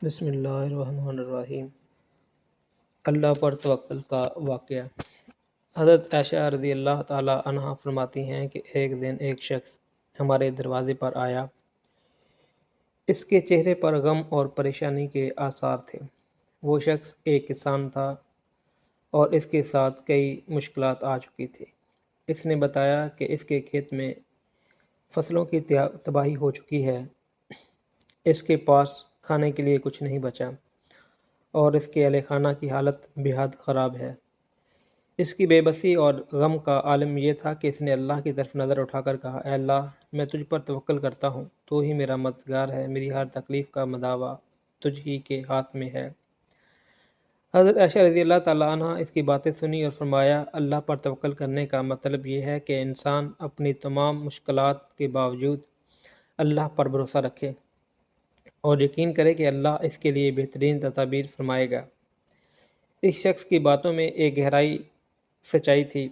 بسم اللہ الرحمن الرحیم۔ اللہ پر توکل کا واقعہ۔ حضرت عائشہ رضی اللہ تعالی عنہا فرماتی ہیں کہ ایک دن ایک شخص ہمارے دروازے پر آیا۔ اس کے چہرے پر غم اور پریشانی کے آثار تھے۔ وہ شخص ایک کسان تھا اور اس کے ساتھ کئی مشکلات آ چکی تھی۔ اس نے بتایا کہ اس کے کھیت میں فصلوں کی تباہی ہو چکی ہے۔ اس کے پاس کھانے کے لیے کچھ نہیں بچا اور اس کے اہل خانہ کی حالت بے حد خراب ہے۔ اس کی بے بسی اور غم کا عالم یہ تھا کہ اس نے اللہ کی طرف نظر اٹھا کر کہا، اے اللہ، میں تجھ پر توکل کرتا ہوں، تو ہی میرا مددگار ہے، میری ہر تکلیف کا مداوا تجھ ہی کے ہاتھ میں ہے۔ حضرت عائشہ رضی اللہ تعالیٰ عنہ اس کی باتیں سنی اور فرمایا، اللہ پر توکل کرنے کا مطلب یہ ہے کہ انسان اپنی تمام مشکلات کے باوجود اللہ پر بھروسہ رکھے اور یقین کرے کہ اللہ اس کے لیے بہترین تدابیر فرمائے گا۔ اس شخص کی باتوں میں ایک گہرائی سچائی تھی۔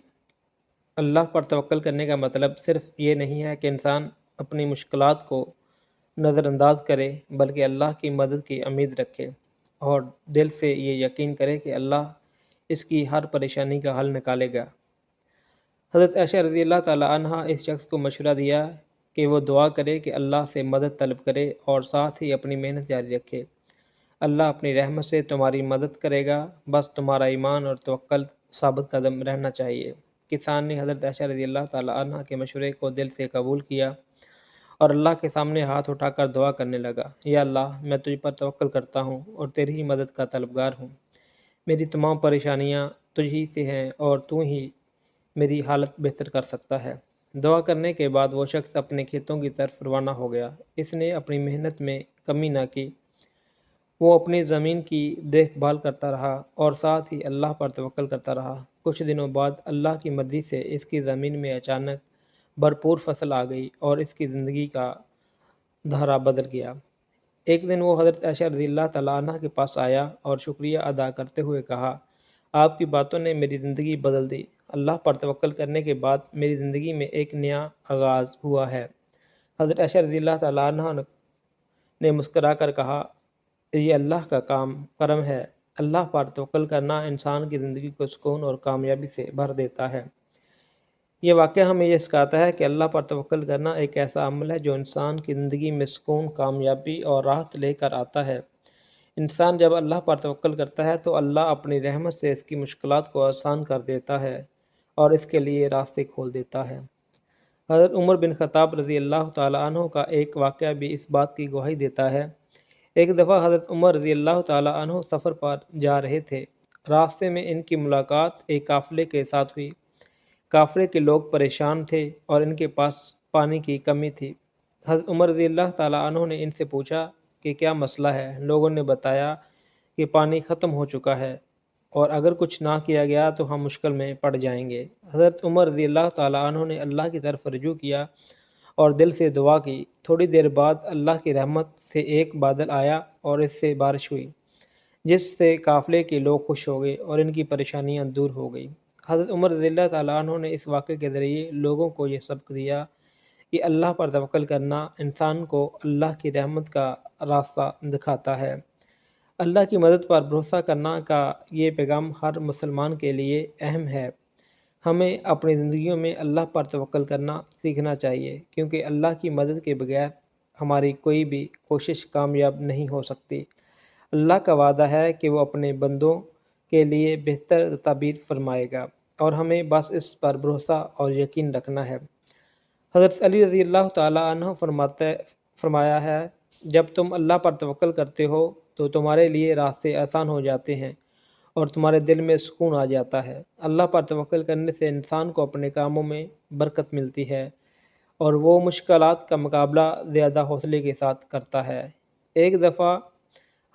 اللہ پر توکل کرنے کا مطلب صرف یہ نہیں ہے کہ انسان اپنی مشکلات کو نظر انداز کرے، بلکہ اللہ کی مدد کی امید رکھے اور دل سے یہ یقین کرے کہ اللہ اس کی ہر پریشانی کا حل نکالے گا۔ حضرت عائشہ رضی اللہ تعالیٰ عنہا اس شخص کو مشورہ دیا کہ وہ دعا کرے کہ اللہ سے مدد طلب کرے اور ساتھ ہی اپنی محنت جاری رکھے۔ اللہ اپنی رحمت سے تمہاری مدد کرے گا، بس تمہارا ایمان اور توکل ثابت قدم رہنا چاہیے۔ کسان نے حضرت عائشہ رضی اللہ تعالیٰ عنہ کے مشورے کو دل سے قبول کیا اور اللہ کے سامنے ہاتھ اٹھا کر دعا کرنے لگا، یا اللہ، میں تجھ پر توکل کرتا ہوں اور تیری ہی مدد کا طلبگار ہوں۔ میری تمام پریشانیاں تجھ ہی سے ہیں اور تو ہی میری حالت بہتر کر سکتا ہے۔ دعا کرنے کے بعد وہ شخص اپنے کھیتوں کی طرف روانہ ہو گیا۔ اس نے اپنی محنت میں کمی نہ کی۔ وہ اپنی زمین کی دیکھ بھال کرتا رہا اور ساتھ ہی اللہ پر توکل کرتا رہا۔ کچھ دنوں بعد اللہ کی مرضی سے اس کی زمین میں اچانک بھرپور فصل آ گئی اور اس کی زندگی کا دھارا بدل گیا۔ ایک دن وہ حضرت عائشہ رضی اللہ تعالیٰ عنہ کے پاس آیا اور شکریہ ادا کرتے ہوئے کہا، آپ کی باتوں نے میری زندگی بدل دی۔ اللہ پر توکل کرنے کے بعد میری زندگی میں ایک نیا آغاز ہوا ہے۔ حضرت عائشہ رضی اللہ تعالیٰ عنہ نے مسکرا کر کہا، یہ اللہ کا کرم ہے۔ اللہ پر توکل کرنا انسان کی زندگی کو سکون اور کامیابی سے بھر دیتا ہے۔ یہ واقعہ ہمیں یہ سکھاتا ہے کہ اللہ پر توکل کرنا ایک ایسا عمل ہے جو انسان کی زندگی میں سکون، کامیابی اور راحت لے کر آتا ہے۔ انسان جب اللہ پر توکل کرتا ہے تو اللہ اپنی رحمت سے اس کی مشکلات کو آسان کر دیتا ہے اور اس کے لیے راستے کھول دیتا ہے۔ حضرت عمر بن خطاب رضی اللہ تعالیٰ عنہ کا ایک واقعہ بھی اس بات کی گواہی دیتا ہے۔ ایک دفعہ حضرت عمر رضی اللہ تعالیٰ عنہ سفر پر جا رہے تھے۔ راستے میں ان کی ملاقات ایک قافلے کے ساتھ ہوئی۔ قافلے کے لوگ پریشان تھے اور ان کے پاس پانی کی کمی تھی۔ حضرت عمر رضی اللہ تعالیٰ عنہ نے ان سے پوچھا کہ کیا مسئلہ ہے؟ لوگوں نے بتایا کہ پانی ختم ہو چکا ہے اور اگر کچھ نہ کیا گیا تو ہم مشکل میں پڑ جائیں گے۔ حضرت عمر رضی اللہ تعالیٰ عنہ نے اللہ کی طرف رجوع کیا اور دل سے دعا کی۔ تھوڑی دیر بعد اللہ کی رحمت سے ایک بادل آیا اور اس سے بارش ہوئی، جس سے قافلے کے لوگ خوش ہو گئے اور ان کی پریشانیاں دور ہو گئیں۔ حضرت عمر رضی اللہ تعالیٰ عنہ نے اس واقعے کے ذریعے لوگوں کو یہ سبق دیا کہ اللہ پر توکل کرنا انسان کو اللہ کی رحمت کا راستہ دکھاتا ہے۔ اللہ کی مدد پر بھروسہ کرنا کا یہ پیغام ہر مسلمان کے لیے اہم ہے۔ ہمیں اپنی زندگیوں میں اللہ پر توکل کرنا سیکھنا چاہیے، کیونکہ اللہ کی مدد کے بغیر ہماری کوئی بھی کوشش کامیاب نہیں ہو سکتی۔ اللہ کا وعدہ ہے کہ وہ اپنے بندوں کے لیے بہتر تدابیر فرمائے گا اور ہمیں بس اس پر بھروسہ اور یقین رکھنا ہے۔ حضرت علی رضی اللہ تعالیٰ عنہ فرمایا ہے، جب تم اللہ پر توکل کرتے ہو تو تمہارے لیے راستے آسان ہو جاتے ہیں اور تمہارے دل میں سکون آ جاتا ہے۔ اللہ پر توکل کرنے سے انسان کو اپنے کاموں میں برکت ملتی ہے اور وہ مشکلات کا مقابلہ زیادہ حوصلے کے ساتھ کرتا ہے۔ ایک دفعہ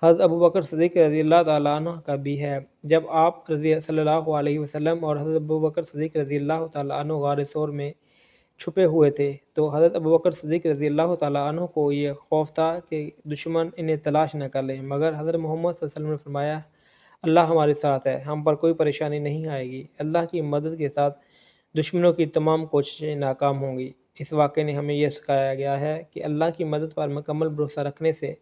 حضرت ابوبکر صدیق رضی اللہ تعالیٰ عنہ کا بھی ہے، جب آپ صلی اللہ علیہ وسلم اور حضرت ابوبکر صدیق رضی اللہ تعالیٰ عنہ غار ثور میں چھپے ہوئے تھے تو حضرت ابوبکر صدیق رضی اللہ تعالیٰ عنہ کو یہ خوف تھا کہ دشمن انہیں تلاش نہ کر لیں، مگر حضرت محمد صلی اللہ علیہ وسلم نے فرمایا، اللہ ہمارے ساتھ ہے، ہم پر کوئی پریشانی نہیں آئے گی۔ اللہ کی مدد کے ساتھ دشمنوں کی تمام کوششیں ناکام ہوں گی۔ اس واقعے نے ہمیں یہ سکھایا گیا ہے کہ اللہ کی مدد پر مکمل بھروسہ رکھنے سے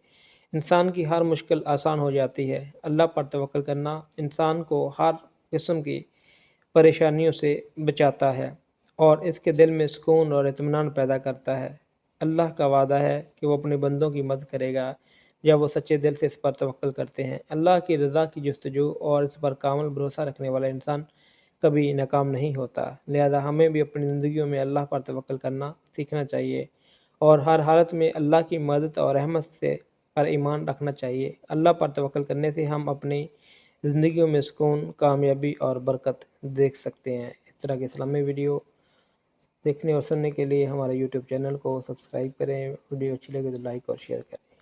انسان کی ہر مشکل آسان ہو جاتی ہے۔ اللہ پر توکل کرنا انسان کو ہر قسم کی پریشانیوں سے بچاتا ہے اور اس کے دل میں سکون اور اطمینان پیدا کرتا ہے۔ اللہ کا وعدہ ہے کہ وہ اپنے بندوں کی مدد کرے گا جب وہ سچے دل سے اس پر توکل کرتے ہیں۔ اللہ کی رضا کی جستجو اور اس پر کامل بھروسہ رکھنے والا انسان کبھی ناکام نہیں ہوتا۔ لہذا ہمیں بھی اپنی زندگیوں میں اللہ پر توکل کرنا سیکھنا چاہیے اور ہر حالت میں اللہ کی مدد اور رحمت سے پر ایمان رکھنا چاہیے۔ اللہ پر توکل کرنے سے ہم اپنی زندگیوں میں سکون، کامیابی اور برکت دیکھ سکتے ہیں۔ اس طرح کے اسلامی ویڈیو دیکھنے اور سننے کے لیے ہمارے یوٹیوب چینل کو سبسکرائب کریں۔ ویڈیو اچھی لگے تو لائک اور شیئر کریں۔